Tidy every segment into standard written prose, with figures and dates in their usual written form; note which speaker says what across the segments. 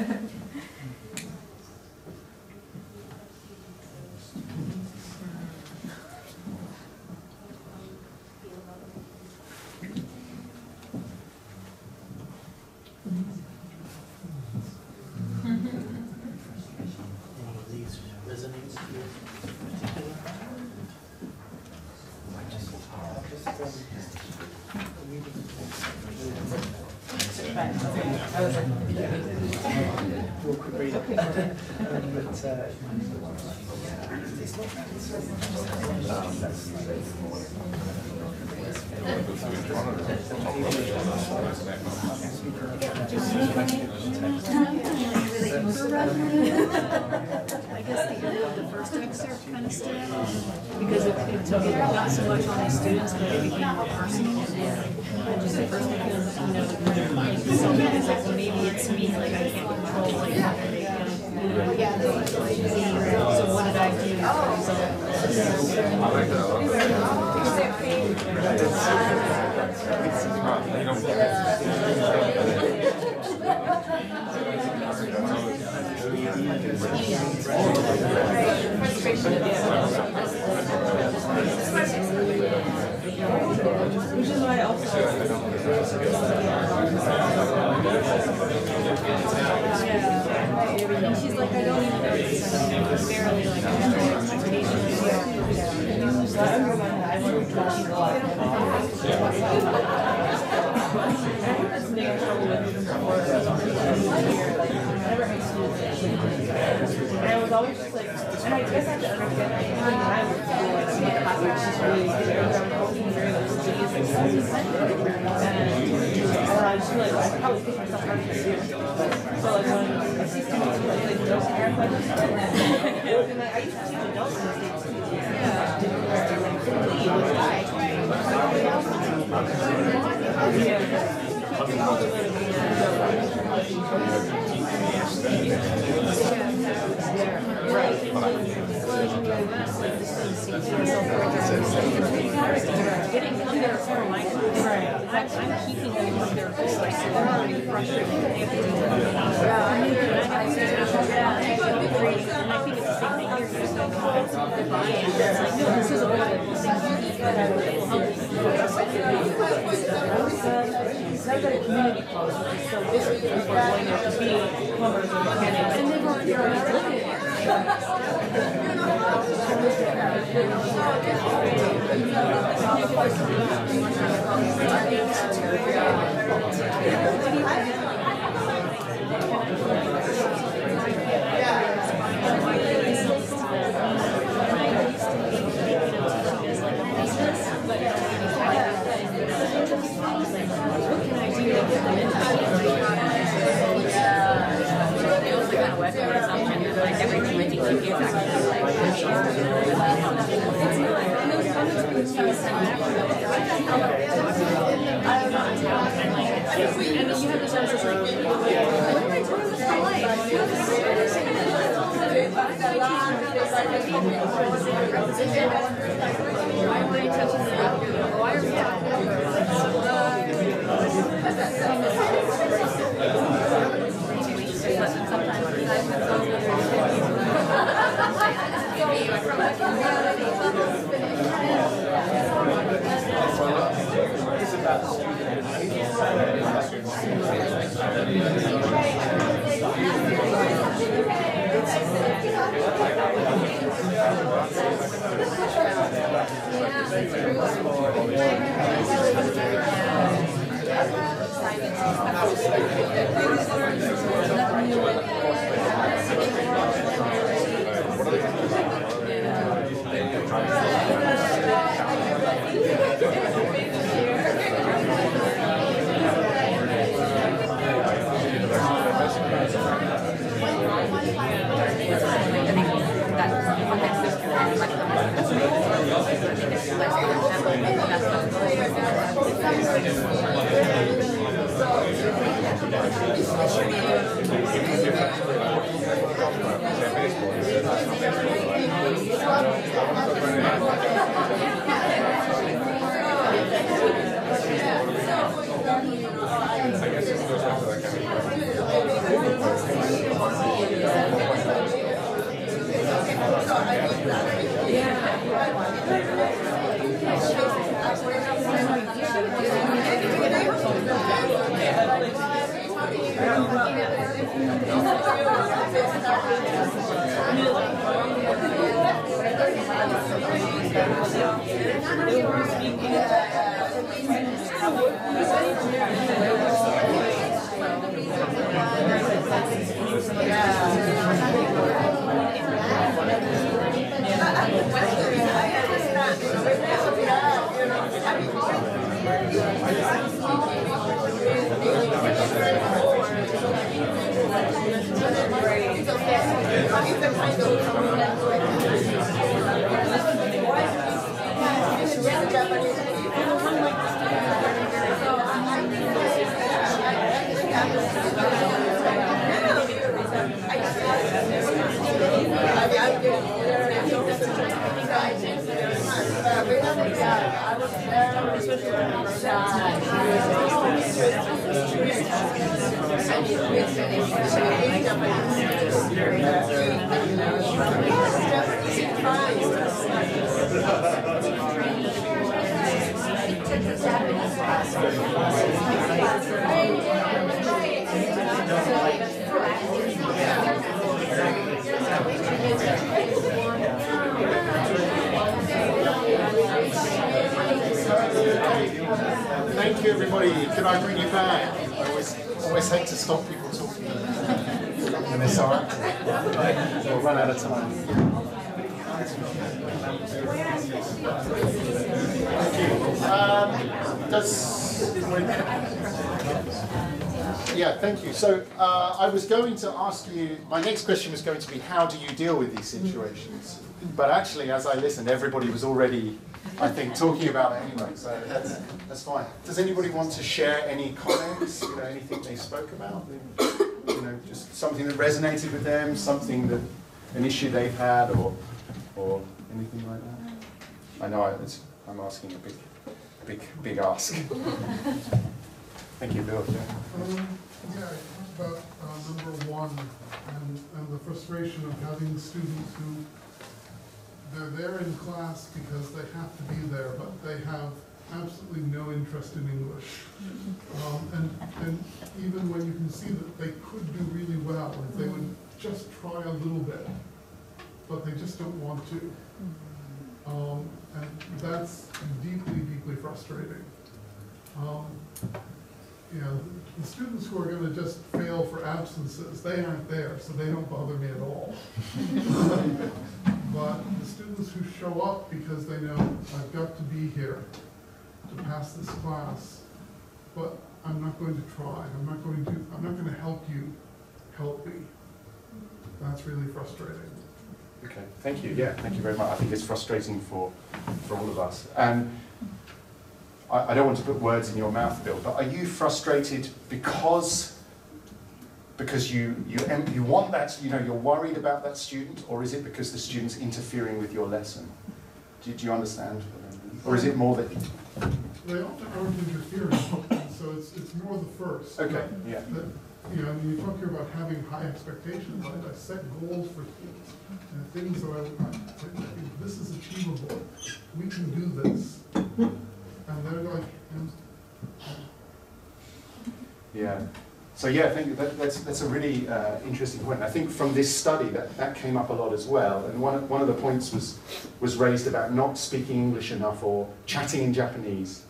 Speaker 1: I guess the end of the first excerpt kind of stood out because it took it not so much on the students, but it became more personal. And just the first thing, like something is like, well, maybe it's me, like I can't control like how they so what did I do?
Speaker 2: Which is why also
Speaker 1: and she's like, I don't even know this. I'm barely like expectations.
Speaker 2: And I was always just like, and I guess I have to understand that when I was school, like my classmates just really good. I was always very like studious and self-centered. And I just feel like I probably picked myself out of the year. So like when I see students who like those parents, like, and like I used to teach adults in the States too. Yeah.
Speaker 1: Getting Kanda for my class. I'm keeping them from their goals, so they're already frustrated that they have to do it. And I have to say, and I think it's the same thing here. There's no buy-in. It's like, no, this is a good thing. It will help you.
Speaker 2: I've got a community college, which is so different than people going there to be plumbers or mechanics.
Speaker 1: And they've already lived it.
Speaker 3: Thank you, everybody. Can I bring you back? I always hate to stop people talking when they're so active. We'll run out of time. Yeah, thank you. So I was going to ask you, my next question was going to be, how do you deal with these situations? But actually, as I listened, everybody was already, I think, talking about it anyway, so that's fine. Does anybody want to share any comments, anything they spoke about? Just something that resonated with them, something that, an issue they've had, or anything like that? I know I'm asking a big ask. Thank you, Bill.
Speaker 4: Yeah, about number one, and the frustration of having students who, they're there in class because they have to be there, but they have absolutely no interest in English. And even when you can see that they could do really well if they would just try a little bit, but they just don't want to. And that's deeply, deeply frustrating. The students who are going to just fail for absences, they aren't there, so they don't bother me at all. But the students who show up because they know I've got to be here to pass this class, but I'm not going to try. I'm not going to help you help me. That's really frustrating.
Speaker 3: Okay, thank you. Yeah, thank you very much. I think it's frustrating for all of us. And I don't want to put words in your mouth, Bill, but are you frustrated because you want that, you're worried about that student, or is it because the student's interfering with your lesson? Do you understand? Or is it more that...
Speaker 4: They often aren't interfering, so it's more the first.
Speaker 3: Okay, yeah.
Speaker 4: You talk here about having high expectations. I set goals for kids and things that I think this is achievable. We can do this. And they're like,
Speaker 3: yeah. So yeah, I think that's a really interesting point. I think from this study that came up a lot as well. And one of the points was raised about not speaking English enough or chatting in Japanese,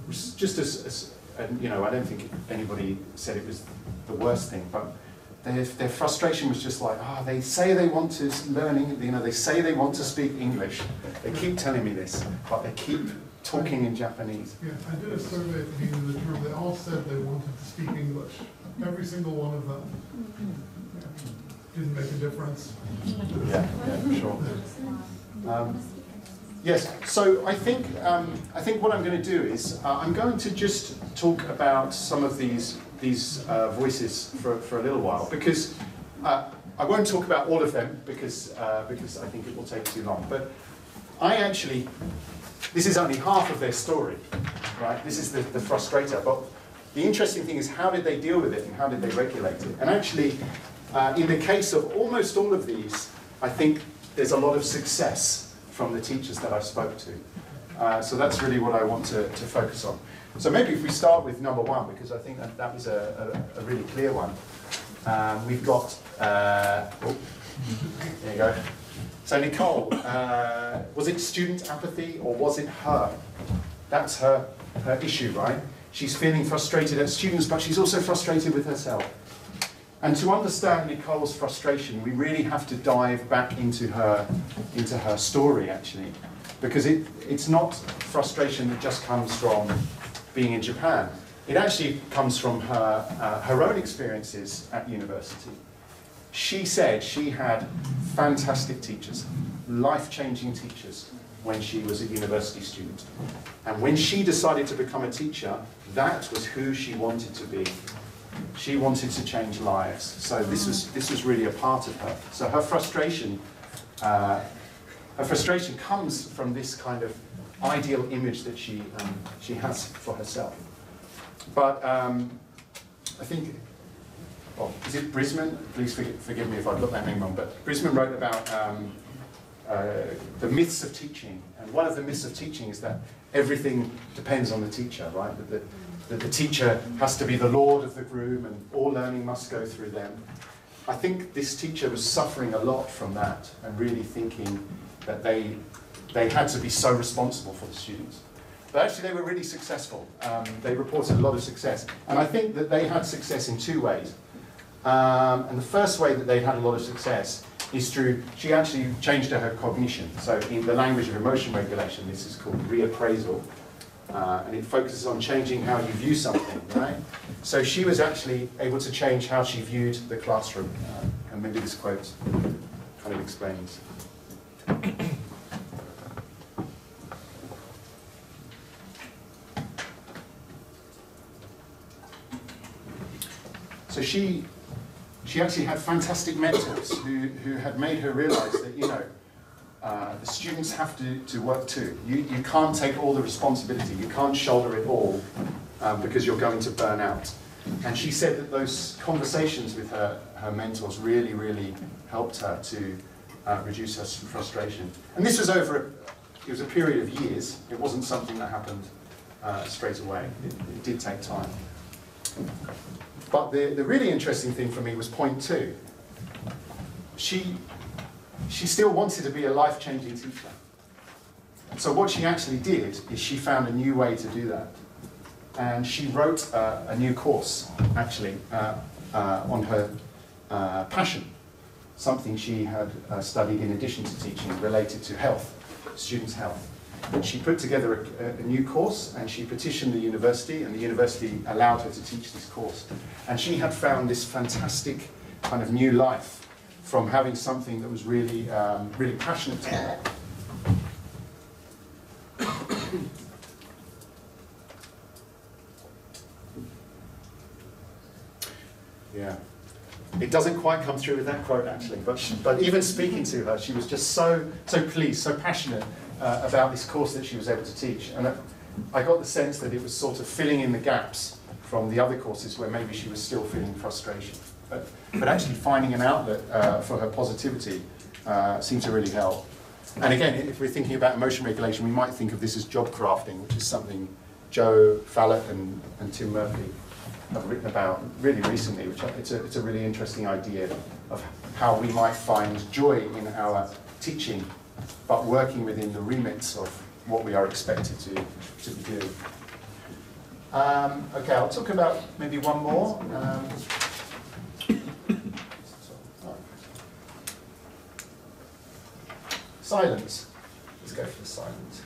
Speaker 3: which is just as I don't think anybody said it was the worst thing, but their frustration was just like, they say they want to learn, they say they want to speak English. They keep telling me this, but they keep talking in Japanese.
Speaker 4: Yeah, I did a survey at the beginning of the term. They all said they wanted to speak English. Every single one of them. Yeah. Didn't make a difference.
Speaker 3: Yeah, sure. Yes, so I think what I'm going to do is I'm going to just talk about some of these voices for a little while, because I won't talk about all of them because I think it will take too long. But this is only half of their story, right? This is the frustrator. But the interesting thing is, how did they deal with it and how did they regulate it? And actually, in the case of almost all of these, I think there's a lot of success from the teachers that I spoke to. So that's really what I want to focus on. So maybe if we start with number one, because I think that was a really clear one. We've got, there you go. So Nicole, was it student apathy or was it her? That's her issue, right? She's feeling frustrated at students, but she's also frustrated with herself. And to understand Nicole's frustration, we really have to dive back into her story, actually. Because it's not frustration that just comes from being in Japan. It actually comes from her own experiences at university. She said she had fantastic teachers, life-changing teachers, when she was a university student. And when she decided to become a teacher, that was who she wanted to be. She wanted to change lives. So this was really a part of her. So her frustration comes from this kind of ideal image that she has for herself. But I think, oh, is it Brisman? Please forgive me if I've got that name wrong, but Brisman wrote about the myths of teaching. And one of the myths of teaching is that everything depends on the teacher, right? That the teacher has to be the lord of the room and all learning must go through them. I think this teacher was suffering a lot from that and really thinking that they had to be so responsible for the students. But actually they were really successful. They reported a lot of success. And I think that they had success in two ways. And the first way that they had a lot of success is through, she actually changed her cognition. So in the language of emotion regulation, this is called reappraisal. And it focuses on changing how you view something, right? So she was actually able to change how she viewed the classroom. And maybe this quote kind of explains. So she actually had fantastic mentors who had made her realize that, you know, the students have to work too. You can't take all the responsibility. You can't shoulder it all because you're going to burn out. And she said that those conversations with her mentors really, really helped her to reduce her frustration. And this was it was a period of years. It wasn't something that happened straight away. It did take time. But the really interesting thing for me was point two. She still wanted to be a life-changing teacher. So what she actually did is she found a new way to do that. And she wrote a new course, actually, on her passion, something she had studied in addition to teaching related to health, students' health. And she put together a new course and she petitioned the university and the university allowed her to teach this course. And she had found this fantastic kind of new life from having something that was really, really passionate to her. Yeah. It doesn't quite come through with that quote actually, but even speaking to her, she was just so pleased, so passionate about this course that she was able to teach. And I got the sense that it was sort of filling in the gaps from the other courses where maybe she was still feeling frustration. But actually finding an outlet for her positivity seemed to really help. And again, if we're thinking about emotion regulation, we might think of this as job crafting, which is something Joe Fallett and Tim Murphy have written about really recently, which it's a really interesting idea of how we might find joy in our teaching, but working within the remits of what we are expected to be doing. Okay, I'll talk about maybe one more. Silence. Let's go for the silence.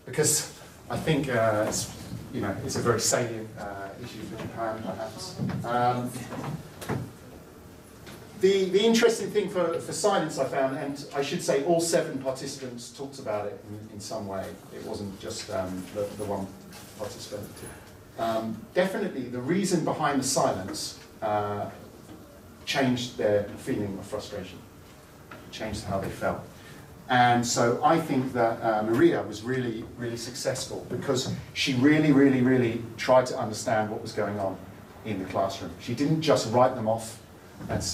Speaker 3: Because I think it's a very salient issue for Japan, perhaps. The interesting thing for silence I found, and I should say all 7 participants talked about it in some way. It wasn't just the one participant. Definitely the reason behind the silence changed their feeling of frustration, changed how they felt. And so I think that Maria was really, really successful because she really, really, really tried to understand what was going on in the classroom. She didn't just write them off and say,